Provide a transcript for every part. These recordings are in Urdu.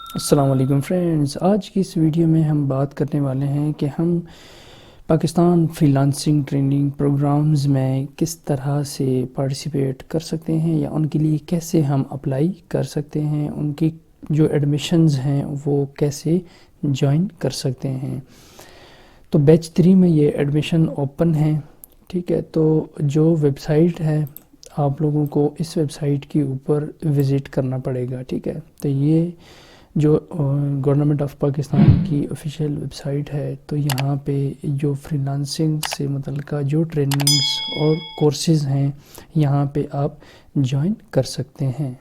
السلام علیکم فرینڈز، آج کی اس ویڈیو میں ہم بات کرنے والے ہیں کہ ہم Pakistan freelancing training programmes میں کس طرح سے پارٹیسپیٹ کر سکتے ہیں یا ان کے لیے کیسے ہم اپلائی کر سکتے ہیں، ان کی جو ایڈمیشنز ہیں وہ کیسے جوائن کر سکتے ہیں۔ تو بیچ 3 میں یہ ایڈمیشن اوپن ہے، ٹھیک ہے۔ تو جو ویب سائٹ ہے آپ لوگوں کو اس ویب سائٹ کے اوپر وزٹ کرنا پڑے گا، ٹھیک ہے۔ تو یہ جو گورنمنٹ آف پاکستان کی آفیشیل ویب سائٹ ہے، تو یہاں پہ جو فری لانسنگ سے متعلقہ جو ٹریننگز اور کورسز ہیں یہاں پہ آپ جوائن کر سکتے ہیں۔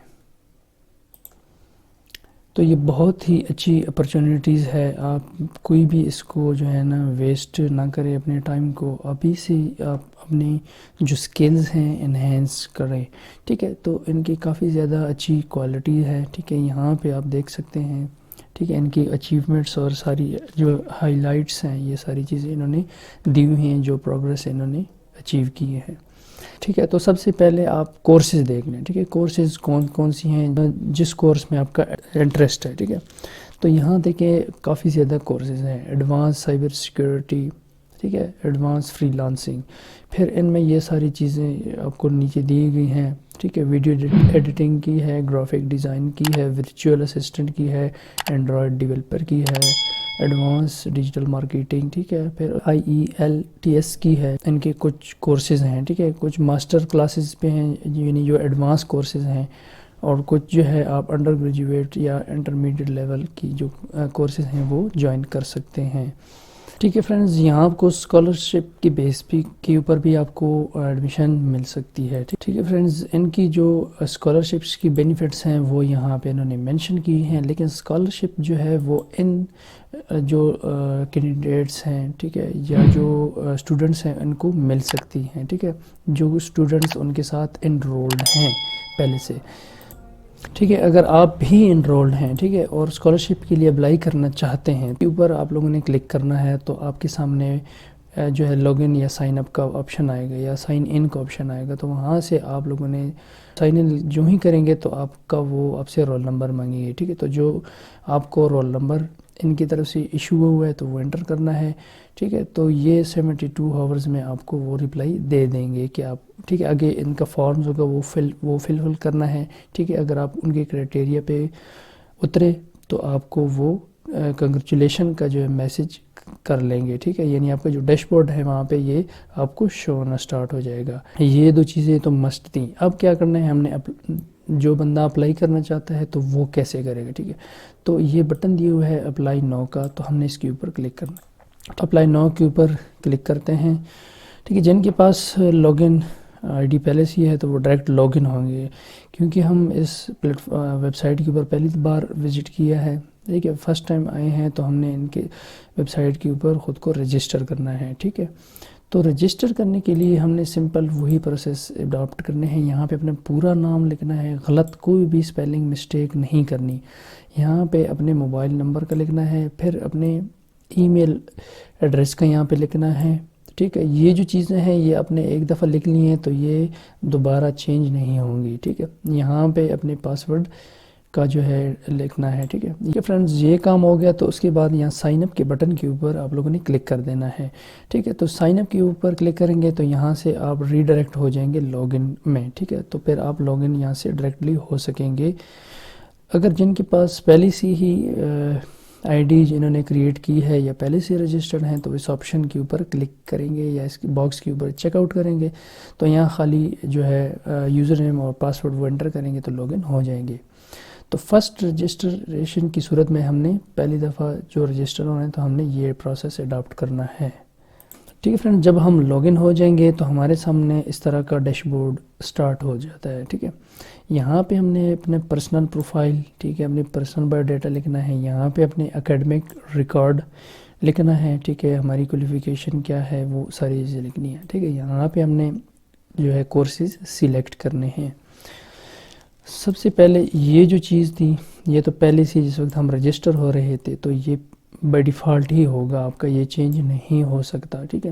تو یہ بہت ہی اچھی اپرچونیٹیز ہے، آپ کوئی بھی اس کو جو ہے نا ویسٹ نہ کرے اپنے ٹائم کو، ابھی سے آپ اپنی جو سکلز ہیں انہینس کریں، ٹھیک ہے۔ تو ان کی کافی زیادہ اچھی کوالٹی ہے، ٹھیک ہے، یہاں پہ آپ دیکھ سکتے ہیں، ٹھیک ہے۔ ان کی اچیومنٹس اور ساری جو ہائی لائٹس ہیں یہ ساری چیزیں انہوں نے دی ہوئی ہیں، جو پروگریس انہوں نے اچیو کی ہے، ٹھیک ہے۔ تو سب سے پہلے آپ کورسز دیکھ لیں، ٹھیک ہے، کورسز کون کون سی ہیں جس کورس میں آپ کا انٹرسٹ ہے، ٹھیک ہے۔ تو یہاں دیکھیں کافی زیادہ کورسز ہیں، ایڈوانس سائبر سیکیورٹی، ٹھیک ہے، ایڈوانس فری لانسنگ، پھر ان میں یہ ساری چیزیں آپ کو نیچے دی گئی ہیں، ٹھیک ہے۔ ویڈیو ایڈیٹنگ کی ہے، گرافک ڈیزائن کی ہے، ورچوئل اسسٹنٹ کی ہے، اینڈرائڈ ڈیولپر کی ہے، ایڈوانس ڈیجیٹل مارکیٹنگ، ٹھیک ہے، پھر IELTS کی ہے۔ ان کے کچھ کورسز ہیں، ٹھیک ہے، کچھ ماسٹر کلاسز پہ ہیں، یعنی جو ایڈوانس کورسز ہیں، اور کچھ جو ہے آپ انڈر گریجویٹ یا انٹرمیڈیٹ لیول کی جو کورسز ہیں وہ جوائن کر سکتے ہیں، ٹھیک ہے فرینڈز۔ یہاں آپ کو اسکالرشپ کی بیس پہ کے اوپر بھی آپ کو ایڈمیشن مل سکتی ہے، ٹھیک ہے فرینڈز۔ ان کی جو اسکالرشپس کی بینیفٹس ہیں وہ یہاں پہ انہوں نے مینشن کی ہیں، لیکن اسکالرشپ جو ہے وہ ان جو کینڈیڈیٹس ہیں، ٹھیک ہے، یا جو اسٹوڈنٹس ہیں ان کو مل سکتی ہیں، ٹھیک ہے، جو اسٹوڈنٹس ان کے ساتھ انرولڈ ہیں پہلے سے، ٹھیک ہے۔ اگر آپ بھی انرولڈ ہیں، ٹھیک ہے، اور اسکالرشپ کے لیے اپلائی کرنا چاہتے ہیں، کے اوپر آپ لوگوں نے کلک کرنا ہے تو آپ کے سامنے جو ہے لاگ ان یا سائن اپ کا آپشن آئے گا یا سائن ان کا آپشن آئے گا۔ تو وہاں سے آپ لوگوں نے سائن ان جو ہی کریں گے تو آپ کا وہ آپ سے رول نمبر مانگیں گے، ٹھیک ہے۔ تو جو آپ کو رول نمبر ان کی طرف سے ایشو ہوا ہے تو وہ انٹر کرنا ہے، ٹھیک ہے۔ تو یہ 72 آورز میں آپ کو وہ رپلائی دے دیں گے کہ آپ، ٹھیک ہے، آگے ان کا فارمز ہوگا وہ فل کرنا ہے، ٹھیک ہے۔ اگر آپ ان کے کرائٹیریا پہ اترے تو آپ کو وہ کنگریچولیشن کا جو ہے میسج کر لیں گے، ٹھیک ہے، یعنی آپ کا جو ڈیش بورڈ ہے وہاں پہ یہ آپ کو شو ہونا سٹارٹ ہو جائے گا۔ یہ 2 چیزیں تو مسٹ تھیں۔ اب کیا کرنا ہے، ہم نے جو بندہ اپلائی کرنا چاہتا ہے تو وہ کیسے کرے گا، ٹھیک ہے۔ تو یہ بٹن دیا ہوا ہے اپلائی نو کا، تو ہم نے اس کے اوپر کلک کرنا ہے۔ اپلائی نو کے اوپر کلک کرتے ہیں، ٹھیک ہے۔ جن کے پاس لاگ ان ID پہلے سے ہی ہے تو وہ ڈائریکٹ لاگ ان ہوں گے، کیونکہ ہم اس ویب سائٹ کے اوپر پہلی بار وزٹ کیا ہے، ٹھیک ہے، فرسٹ ٹائم آئے ہیں، تو ہم نے ان کے ویب سائٹ کے اوپر خود کو رجسٹر کرنا ہے، ٹھیک ہے۔ تو رجسٹر کرنے کے لیے ہم نے سمپل وہی پروسیس اڈاپٹ کرنے ہیں۔ یہاں پہ اپنا پورا نام لکھنا ہے، غلط کوئی بھی اسپیلنگ مسٹیک نہیں کرنی۔ یہاں پہ اپنے موبائل نمبر کا لکھنا ہے، پھر اپنے ای میل ایڈریس کا یہاں پہ لکھنا ہے، ٹھیک ہے۔ یہ جو چیزیں ہیں یہ آپ نے ایک دفعہ لکھ لی ہیں تو یہ دوبارہ چینج نہیں ہوں گی، ٹھیک ہے۔ یہاں پہ اپنے پاسورڈ کا جو ہے لکھنا ہے، ٹھیک ہے فرینڈز۔ یہ کام ہو گیا تو اس کے بعد یہاں سائن اپ کے بٹن کے اوپر آپ لوگوں نے کلک کر دینا ہے، ٹھیک ہے۔ تو سائن اپ کے اوپر کلک کریں گے تو یہاں سے آپ ریڈائریکٹ ہو جائیں گے لاگ ان میں، ٹھیک ہے۔ تو پھر آپ لاگ ان یہاں سے ڈائریکٹلی ہو سکیں گے۔ اگر جن کے پاس پہلی سی ہی ID جنہوں نے کریٹ کی ہے یا پہلے سے رجسٹرڈ ہیں تو اس آپشن کے اوپر کلک کریں گے یا اس باکس کے اوپر چیک آؤٹ کریں گے، تو یہاں خالی جو ہے یوزر نیم اور پاسورڈ وہ انٹر کریں گے تو لاگ ان ہو جائیں گے۔ تو فرسٹ رجسٹریشن کی صورت میں ہم نے پہلی دفعہ جو رجسٹر ہونا ہے تو ہم نے یہ پروسیس اڈاپٹ کرنا ہے، ٹھیک ہے فرینڈ۔ جب ہم لاگ ان ہو جائیں گے تو ہمارے سامنے اس طرح کا ڈیش بورڈ سٹارٹ ہو جاتا ہے، ٹھیک ہے۔ یہاں پہ ہم نے اپنے پرسنل پروفائل، ٹھیک ہے، اپنے پرسنل بایو ڈیٹا لکھنا ہے، یہاں پہ اپنے اکیڈمک ریکارڈ لکھنا ہے، ٹھیک ہے، ہماری کوالیفیکیشن کیا ہے وہ ساری چیزیں لکھنی ہے، ٹھیک ہے۔ یہاں پہ ہم نے جو ہے کورسز سلیکٹ کرنے ہیں۔ سب سے پہلے یہ جو چیز تھی یہ تو پہلے سے جس وقت ہم رجسٹر ہو رہے تھے تو یہ بائی ڈیفالٹ ہی ہوگا آپ کا، یہ چینج نہیں ہو سکتا، ٹھیک ہے۔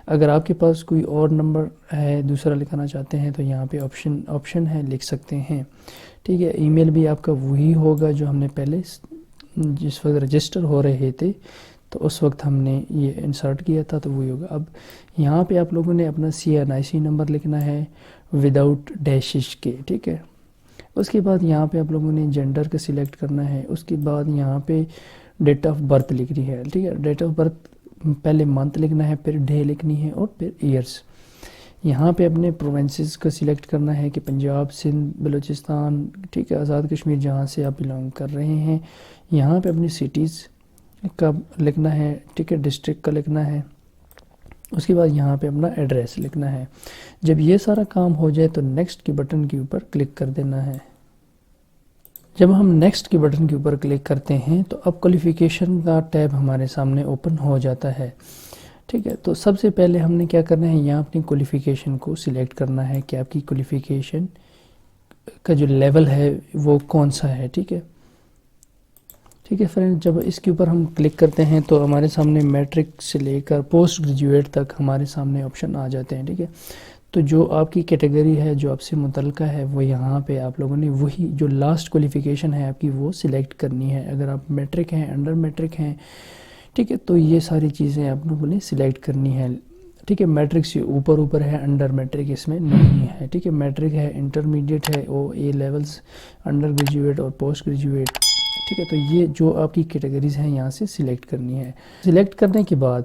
اگر آپ کے پاس کوئی اور نمبر ہے دوسرا لکھنا چاہتے ہیں تو یہاں پہ آپشن ہے، لکھ سکتے ہیں، ٹھیک ہے۔ ای میل بھی آپ کا وہی ہوگا جو ہم نے پہلے جس وقت رجسٹر ہو رہے تھے تو اس وقت ہم نے یہ انسرٹ کیا تھا، تو وہی ہوگا۔ اب یہاں پہ آپ لوگوں نے اپنا CNIC نمبر لکھنا ہے وداؤٹ ڈیشز کے، ٹھیک ہے۔ اس کے بعد یہاں پہ آپ لوگوں نے جینڈر کا سلیکٹ کرنا ہے، اس کے بعد یہاں پہ ڈیٹ آف برتھ لکھنی ہے، ٹھیک ہے۔ ڈیٹ آف برتھ پہلے منتھ لکھنا ہے، پھر ڈے لکھنی ہے اور پھر ایئرس۔ یہاں پہ اپنے پروونسز کا سلیکٹ کرنا ہے کہ پنجاب، سندھ، بلوچستان، ٹھیک ہے، آزاد کشمیر، جہاں سے آپ بلانگ کر رہے ہیں۔ یہاں پہ اپنی سٹیز کا لکھنا ہے، ٹھیک ہے، ڈسٹرکٹ کا لکھنا ہے۔ اس کے بعد یہاں پہ اپنا ایڈریس لکھنا ہے۔ جب یہ سارا کام ہو جائے تو نیکسٹ کی بٹن کے اوپر کلک کر دینا ہے۔ جب ہم نیکسٹ کی بٹن کے اوپر کلک کرتے ہیں تو اب کوالیفیکیشن کا ٹیب ہمارے سامنے اوپن ہو جاتا ہے، ٹھیک ہے۔ تو سب سے پہلے ہم نے کیا کرنا ہے، یہاں اپنی کوالیفیکیشن کو سلیکٹ کرنا ہے کہ آپ کی کوالیفیکیشن کا جو لیول ہے وہ کون سا ہے، ٹھیک ہے۔ ٹھیک ہے فرینڈ، جب اس کے اوپر ہم کلک کرتے ہیں تو ہمارے سامنے میٹرک سے لے کر پوسٹ گریجویٹ تک ہمارے سامنے آپشن آ جاتے ہیں، ٹھیک ہے۔ تو جو آپ کی کیٹیگری ہے، جو آپ سے متعلقہ ہے، وہ یہاں پہ آپ لوگوں نے وہی جو لاسٹ کوالیفیکیشن ہے آپ کی وہ سلیکٹ کرنی ہے۔ اگر آپ میٹرک ہیں، انڈر میٹرک ہیں، ٹھیک ہے، تو یہ ساری چیزیں آپ لوگوں نے سلیکٹ کرنی ہے، ٹھیک ہے۔ میٹرک سے اوپر ہے، انڈر میٹرک اس میں نہیں ہے، ٹھیک ہے۔ میٹرک ہے، انٹرمیڈیٹ ہے، او اے لیولز، انڈر گریجویٹ اور پوسٹ گریجویٹ، ٹھیک ہے۔ تو یہ جو آپ کی کیٹیگریز ہیں یہاں سے سلیکٹ کرنی ہے۔ سلیکٹ کرنے کے بعد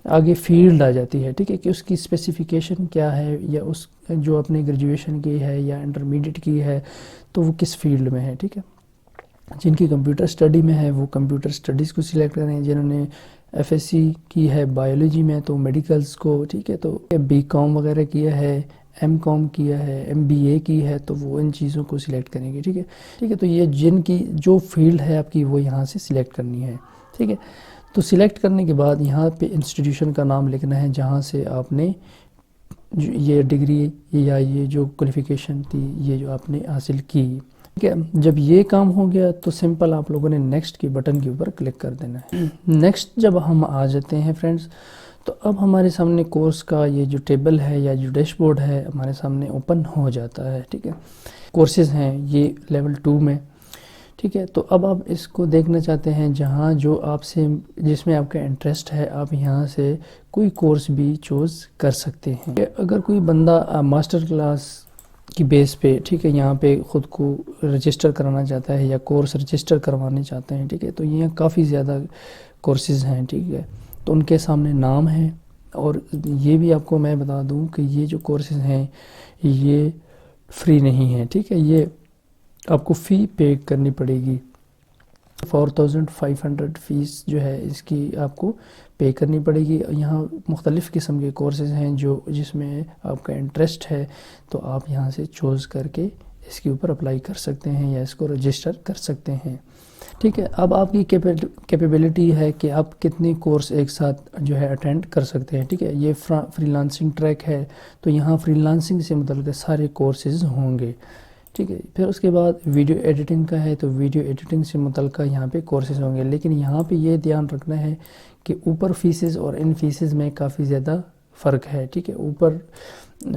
آگے فیلڈ آ جاتی ہے، ٹھیک ہے، کہ اس کی اسپیسیفیکیشن کیا ہے، یا اس جو اپنے گریجویشن کی ہے یا انٹرمیڈیٹ کی ہے تو وہ کس فیلڈ میں ہے، ٹھیک ہے۔ جن کی کمپیوٹر اسٹڈی میں ہے وہ کمپیوٹر اسٹڈیز کو سلیکٹ کریں، جنہوں نے FSc کی ہے بایولوجی میں تو میڈیکلز کو، ٹھیک ہے۔ تو BCom وغیرہ کیا ہے، MCom کیا ہے، MBA کی ہے تو وہ ان چیزوں کو سلیکٹ کریں گے، ٹھیک ہے، ٹھیک ہے۔ تو یہ جن کی جو فیلڈ ہے آپ کی وہ یہاں سے سلیکٹ کرنی ہے، ٹھیک ہے۔ تو سلیکٹ کرنے کے بعد یہاں پہ انسٹیٹیوشن کا نام لکھنا ہے جہاں سے آپ نے یہ ڈگری یا یہ جو کوالیفیکیشن تھی یہ جو آپ نے حاصل کی، ٹھیک ہے۔ جب یہ کام ہو گیا تو سمپل آپ لوگوں نے نیکسٹ کی بٹن کے اوپر کلک کر دینا ہے۔ نیکسٹ جب ہم آ جاتے ہیں فرینڈز تو اب ہمارے سامنے کورس کا یہ جو ٹیبل ہے یا جو ڈیش بورڈ ہے ہمارے سامنے اوپن ہو جاتا ہے، ٹھیک ہے۔ کورسز ہیں یہ لیول 2 میں، ٹھیک ہے۔ تو اب آپ اس کو دیکھنا چاہتے ہیں جہاں جو آپ سے جس میں آپ کا انٹرسٹ ہے، آپ یہاں سے کوئی کورس بھی چوز کر سکتے ہیں۔ اگر کوئی بندہ ماسٹر کلاس کی بیس پہ، ٹھیک ہے، یہاں پہ خود کو رجسٹر کرانا چاہتا ہے یا کورس رجسٹر کروانے چاہتے ہیں، ٹھیک ہے، تو یہ کافی زیادہ کورسز ہیں، ٹھیک ہے۔ تو ان کے سامنے نام ہے، اور یہ بھی آپ کو میں بتا دوں کہ یہ جو کورسز ہیں یہ فری نہیں ہیں، ٹھیک ہے، یہ آپ کو فی پے کرنی پڑے گی۔ 4500 فیس جو ہے اس کی آپ کو پے کرنی پڑے گی۔ یہاں مختلف قسم کے کورسز ہیں جس میں آپ کا انٹرسٹ ہے، تو آپ یہاں سے چوز کر کے اس کے اوپر اپلائی کر سکتے ہیں یا اس کو رجسٹر کر سکتے ہیں، ٹھیک ہے۔ اب آپ کی کیپیبلٹی ہے کہ آپ کتنے کورس ایک ساتھ جو ہے اٹینڈ کر سکتے ہیں، ٹھیک ہے۔ یہ فری لانسنگ ٹریک ہے تو یہاں فری لانسنگ سے متعلق سارے کورسز ہوں گے، ٹھیک ہے۔ پھر اس کے بعد ویڈیو ایڈیٹنگ کا ہے تو ویڈیو ایڈیٹنگ سے متعلقہ یہاں پہ کورسز ہوں گے، لیکن یہاں پہ یہ دھیان رکھنا ہے کہ اوپر فیسز اور ان فیسز میں کافی زیادہ فرق ہے، ٹھیک ہے۔ اوپر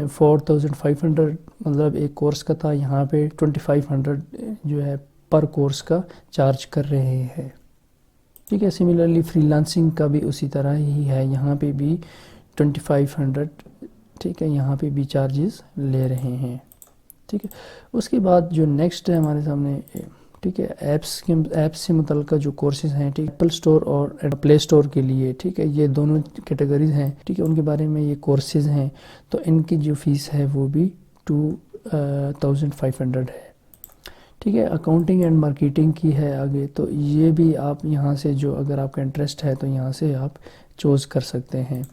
4500 مطلب ایک کورس کا تھا، یہاں پہ 2500 جو ہے پر کورس کا چارج کر رہے ہیں، ٹھیک ہے۔ سملرلی فری لانسنگ کا بھی اسی طرح ہی ہے، یہاں پہ بھی 2500، ٹھیک ہے، یہاں پہ بھی چارجز لے رہے ہیں، ٹھیک ہے۔ اس کے بعد جو نیکسٹ ہے ہمارے سامنے، ٹھیک ہے، ایپس سے متعلقہ جو کورسز ہیں، ٹھیک، ایپل اسٹور اور پلے اسٹور کے لیے، ٹھیک ہے، یہ دونوں کیٹیگریز ہیں، ٹھیک ہے، ان کے بارے میں یہ کورسز ہیں، تو ان کی جو فیس ہے وہ بھی 2500 ہے، ٹھیک ہے۔ اکاؤنٹنگ اینڈ مارکیٹنگ کی ہے آگے، تو یہ بھی آپ یہاں سے جو اگر آپ کا انٹرسٹ ہے تو یہاں سے آپ چوز کر سکتے ہیں۔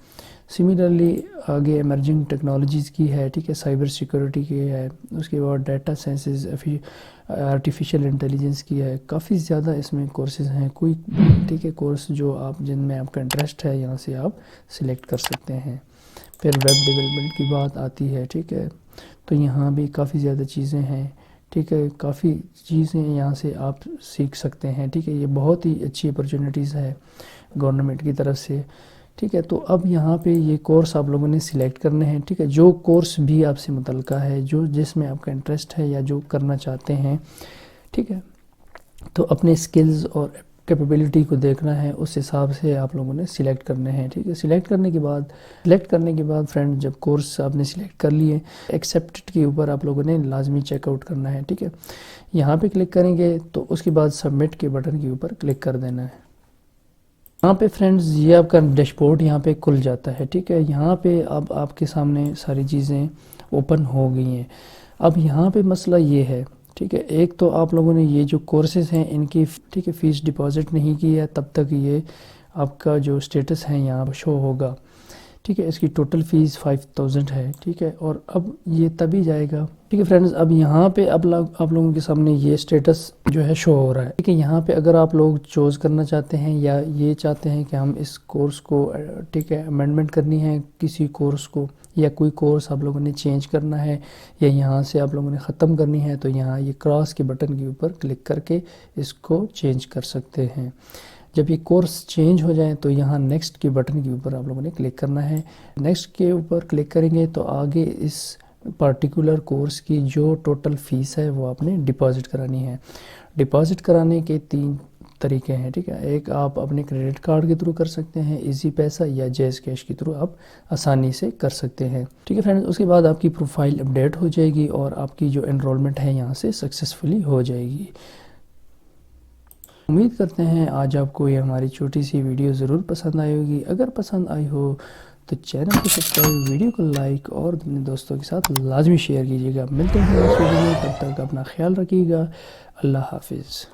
سملرلی آگے ایمرجنگ ٹیکنالوجیز کی ہے، ٹھیک ہے، سائبر سیکورٹی کی ہے، اس کے بعد ڈیٹا سائنسز، آرٹیفیشیل انٹیلیجنس کی ہے، کافی زیادہ اس میں کورسز ہیں، کوئی، ٹھیک ہے، کورس جو آپ جن میں آپ کا انٹرسٹ ہے یہاں سے آپ سلیکٹ کر سکتے ہیں۔ پھر ویب ڈیولپمنٹ کی بات آتی ہے، ٹھیک ہے، تو یہاں بھی کافی زیادہ چیزیں ہیں، ٹھیک ہے، کافی چیزیں یہاں سے آپ سیکھ سکتے ہیں، ٹھیک ہے، یہ بہت ہی اچھی اپرچونیٹیز ہے گورنمنٹ کی طرف سے، ٹھیک ہے۔ تو اب یہاں پہ یہ کورس آپ لوگوں نے سلیکٹ کرنے ہیں، ٹھیک ہے، جو کورس بھی آپ سے متعلقہ ہے، جس میں آپ کا انٹرسٹ ہے یا جو کرنا چاہتے ہیں، ٹھیک ہے۔ تو اپنے سکلز اور کیپیبلٹی کو دیکھنا ہے، اس حساب سے آپ لوگوں نے سلیکٹ کرنے ہیں، ٹھیک ہے۔ سلیکٹ کرنے کے بعد فرینڈ جب کورس آپ نے سلیکٹ کر لیے، ایکسیپٹڈ کے اوپر آپ لوگوں نے لازمی چیک آؤٹ کرنا ہے، ٹھیک ہے۔ یہاں پہ کلک کریں گے تو اس کے بعد سبمٹ کے بٹن کے اوپر کلک کر دینا ہے۔ یہاں پہ فرینڈز یہ آپ کا ڈیش بورڈ یہاں پہ کھل جاتا ہے، ٹھیک ہے۔ یہاں پہ اب آپ کے سامنے ساری چیزیں اوپن ہو گئی ہیں۔ اب یہاں پہ مسئلہ یہ ہے، ٹھیک ہے، ایک تو آپ لوگوں نے یہ جو کورسز ہیں ان کی، ٹھیک ہے، فیس ڈپازٹ نہیں کی ہے، تب تک یہ آپ کا جو اسٹیٹس ہے یہاں پہ شو ہوگا، ٹھیک ہے۔ اس کی ٹوٹل فیس 5000 ہے، ٹھیک ہے، اور اب یہ تبھی جائے گا، ٹھیک ہے فرینڈز۔ اب یہاں پہ آپ لوگوں کے سامنے یہ اسٹیٹس جو ہے شو ہو رہا ہے، ٹھیک ہے۔ یہاں پہ اگر آپ لوگ چوز کرنا چاہتے ہیں یا یہ چاہتے ہیں کہ ہم اس کورس کو، ٹھیک ہے، امینڈمنٹ کرنی ہے کسی کورس کو، یا کوئی کورس آپ لوگوں نے چینج کرنا ہے، یا یہاں سے آپ لوگوں نے ختم کرنی ہے، تو یہاں یہ کراس کے بٹن کے اوپر کلک کر کے اس کو چینج کر سکتے ہیں۔ جب یہ کورس چینج ہو جائے تو یہاں نیکسٹ کے بٹن کے اوپر آپ لوگوں نے کلک کرنا ہے۔ نیکسٹ کے اوپر کلک کریں گے تو آگے اس پارٹیکولر کورس کی جو ٹوٹل فیس ہے وہ آپ نے ڈپازٹ کرانی ہے۔ ڈپازٹ کرانے کے 3 طریقے ہیں، ٹھیک ہے۔ ایک آپ اپنے کریڈٹ کارڈ کے تھرو کر سکتے ہیں، ایزی پیسہ، یا جیز کیش کے تھرو آپ آسانی سے کر سکتے ہیں، ٹھیک ہے فرینڈز۔ اس کے بعد آپ کی پروفائل اپڈیٹ ہو جائے گی اور آپ کی جو انرولمنٹ ہے یہاں سے سکسیسفلی ہو جائے گی۔ امید کرتے ہیں آج آپ کو یہ ہماری چھوٹی سی ویڈیو ضرور پسند آئی ہوگی۔ اگر پسند آئی ہو تو چینل کو سبسکرائب، ویڈیو کو لائک اور اپنے دوستوں کے ساتھ لازمی شیئر کیجیے گا۔ ملتے ہیں نیکسٹ ویڈیو میں، تب تک اپنا خیال رکھیے گا۔ اللہ حافظ۔